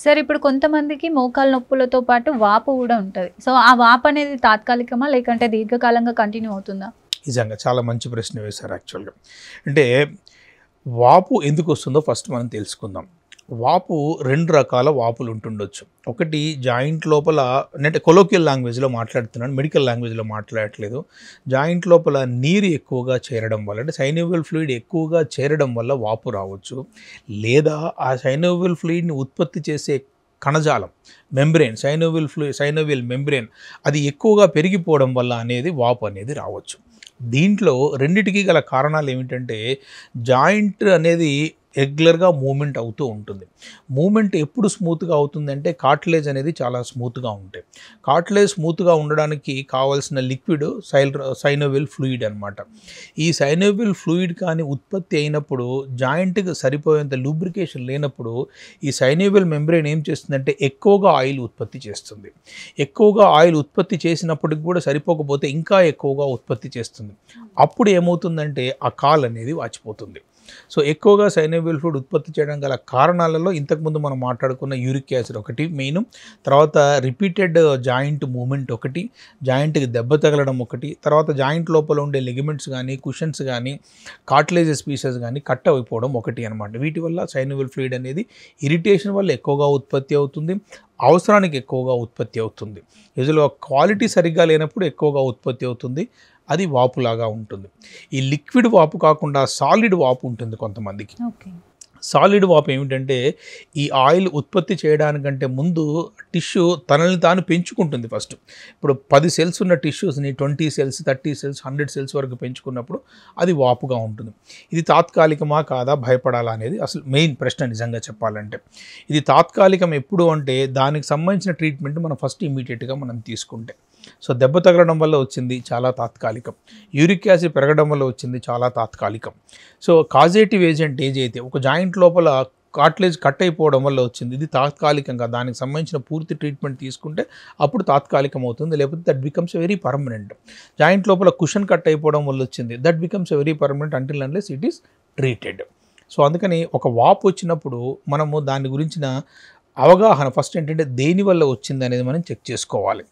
Sir ఇప్పుడు కొంతమందికి మోకాళ్ళ నొప్పులతో పాటు వాపు కూడా ఉంటది. సో ఆ వాపు అనేది తాత్కాలికమా లేకంటే దీర్ఘకాలంగా కంటిన్యూ అవుతుందా? నిజంగా చాలా మంచి ప్రశ్న వేశారు యాక్చువల్గా. అంటే వాపు ఎందుకు వస్తుందో ఫస్ట్ మనం తెలుసుకుందాం. వాపు 2 రకాల వాపులు ఉంటుండొచ్చు. ఒకటి జాయింట్ లోపల, అంటే కొలోకియల్ లాంగ్వేజ్లో మాట్లాడుతున్నాను, మెడికల్ లాంగ్వేజ్లో మాట్లాడట్లేదు. జాయింట్ లోపల నీరు ఎక్కువగా చేరడం వల్ల, అంటే సైనోవియల్ ఫ్లూయిడ్ ఎక్కువగా చేరడం వల్ల వాపు రావచ్చు. లేదా ఆ సైనోవియల్ ఫ్లూయిడ్ని ఉత్పత్తి చేసే కణజాలం, మెంబ్రెయిన్, సైనోవియల్ మెంబ్రెయిన్ అది ఎక్కువగా పెరిగిపోవడం వల్ల అనేది వాపు అనేది రావచ్చు. దీంట్లో రెండిటికి గల కారణాలు ఏమిటంటే, జాయింట్ అనేది రెగ్యులర్గా మూమెంట్ అవుతూ ఉంటుంది. మూమెంట్ ఎప్పుడు స్మూత్గా అవుతుందంటే కార్టిలేజ్ అనేది చాలా స్మూత్గా ఉంటాయి. కార్టిలేజ్ స్మూత్గా ఉండడానికి కావాల్సిన లిక్విడ్ సైనోవియల్ ఫ్లూయిడ్ అనమాట. ఈ సైనోవియల్ ఫ్లూయిడ్ కానీ ఉత్పత్తి అయినప్పుడు జాయింట్కి సరిపోయేంత లూబ్రికేషన్ లేనప్పుడు ఈ సైనోవియల్ మెంబ్రెయిన్ ఏం చేస్తుందంటే ఎక్కువగా ఆయిల్ ఉత్పత్తి చేస్తుంది. ఎక్కువగా ఆయిల్ ఉత్పత్తి చేసినప్పటికి కూడా సరిపోకపోతే ఇంకా ఎక్కువగా ఉత్పత్తి చేస్తుంది. అప్పుడు ఏమవుతుందంటే ఆ కాల్ అనేది వాచిపోతుంది. సో ఎక్కువగా సైనోవియల్ ఫ్లూయిడ్ ఉత్పత్తి చేయడం గల కారణాలలో ఇంతకుముందు మనం మాట్లాడుకున్న యూరిక్ యాసిడ్ ఒకటి మెయిన్, తర్వాత రిపీటెడ్ జాయింట్ మూమెంట్ ఒకటి, జాయింట్కి దెబ్బ తగలడం ఒకటి, తర్వాత జాయింట్ లోపల ఉండే లిగమెంట్స్ కానీ కుషన్స్ కానీ కార్టిలేజెస్ పీసెస్ కానీ కట్ అయిపోవడం ఒకటి అనమాట. వీటి వల్ల సైనోవియల్ ఫ్లూయిడ్ అనేది ఇరిటేషన్ వల్ల ఎక్కువగా ఉత్పత్తి అవుతుంది, అవసరానికి ఎక్కువగా ఉత్పత్తి అవుతుంది. యూజువల్గా క్వాలిటీ సరిగ్గా లేనప్పుడు ఎక్కువగా ఉత్పత్తి అవుతుంది, అది వాపులాగా ఉంటుంది. ఈ లిక్విడ్ వాపు కాకుండా సాలిడ్ వాపు ఉంటుంది కొంతమందికి. సాలిడ్ వాపు ఏమిటంటే ఈ ఆయిల్ ఉత్పత్తి చేయడానికంటే ముందు టిష్యూ తనని తాను పెంచుకుంటుంది. ఫస్ట్ ఇప్పుడు 10 సెల్స్ ఉన్న టిష్యూస్ని 20 సెల్స్, 30 సెల్స్, 100 సెల్స్ వరకు పెంచుకున్నప్పుడు అది వాపుగా ఉంటుంది. ఇది తాత్కాలికమా కాదా, భయపడాలా అనేది అసలు మెయిన్ ప్రశ్న. నిజంగా చెప్పాలంటే ఇది తాత్కాలికం ఎప్పుడు అంటే దానికి సంబంధించిన ట్రీట్మెంట్ మనం ఫస్ట్ ఇమీడియట్గా మనం తీసుకుంటే. సో దెబ్బ తగలడం వల్ల వచ్చింది చాలా తాత్కాలికం, యూరిక్ యాసిడ్ పెరగడం వల్ల వచ్చింది చాలా తాత్కాలికం. సో కాజేటివ్ ఏజెంట్ ఏదైతే ఒక జాయింట్ లోపల కార్టిలేజ్ కట్ అయిపోవడం వల్ల వచ్చింది, ఇది తాత్కాలికంగా దానికి సంబంధించిన పూర్తి ట్రీట్మెంట్ తీసుకుంటే అప్పుడు తాత్కాలికం అవుతుంది, లేకపోతే that becomes very permanent. Joint లోపల కుషన్ కట్ అయిపోవడం వల్ల వచ్చింది, that becomes very permanent until unless it is treated. So అందుకని ఒక వాపు వచ్చినప్పుడు మనము దాని గురించిన అవగాహన ఫస్ట్ ఏంటంటే దేనివల్ల వచ్చింది అనేది మనం చెక్ చేసుకోవాలి.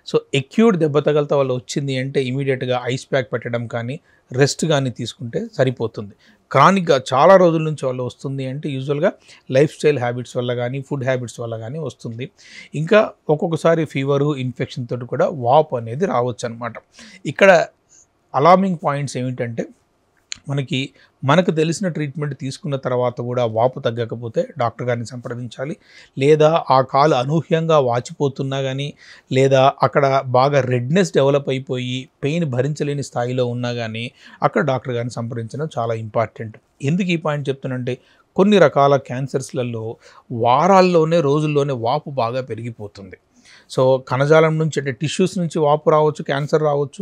సో ఎక్యూట్ దెబ్బ తగలత వల్ల వచ్చింది అంటే ఇమీడియట్గా ఐస్ ప్యాక్ పెట్టడం కానీ రెస్ట్ కానీ తీసుకుంటే సరిపోతుంది. క్రానిక్గా చాలా రోజుల నుంచి వల్ల వస్తుంది అంటే యూజువల్గా లైఫ్ స్టైల్ హ్యాబిట్స్ వల్ల కానీ ఫుడ్ హ్యాబిట్స్ వల్ల కానీ వస్తుంది. ఇంకా ఒక్కొక్కసారి ఫీవరు, ఇన్ఫెక్షన్ తోటి కూడా వాపు అనేది రావచ్చు అనమాట. ఇక్కడ అలార్మింగ్ పాయింట్స్ ఏమిటంటే మనకు తెలిసిన ట్రీట్మెంట్ తీసుకున్న తర్వాత కూడా వాపు తగ్గకపోతే డాక్టర్ గారిని సంప్రదించాలి. లేదా ఆ కాలు అనూహ్యంగా వాచిపోతున్నా కానీ, లేదా అక్కడ బాగా రెడ్నెస్ డెవలప్ అయిపోయి పెయిన్ భరించలేని స్థాయిలో ఉన్నా కానీ అక్కడ డాక్టర్ గారిని సంప్రదించడం చాలా ఇంపార్టెంట్. ఎందుకు ఈ పాయింట్ చెప్తానంటే కొన్ని రకాల క్యాన్సర్స్లలో వారాల్లోనే, రోజుల్లోనే వాపు బాగా పెరిగిపోతుంది. సో కణజాలం నుంచి, అంటే టిష్యూస్ నుంచి వాపు రావచ్చు, క్యాన్సర్ రావచ్చు,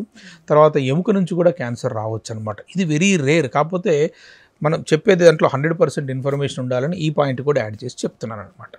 తర్వాత ఎముక నుంచి కూడా క్యాన్సర్ రావచ్చు అనమాట. ఇది వెరీ రేర్. కాకపోతే మనం చెప్పేది దాంట్లో 100% ఇన్ఫర్మేషన్ ఉండాలని ఈ పాయింట్ కూడా యాడ్ చేసి చెప్తున్నాను అనమాట.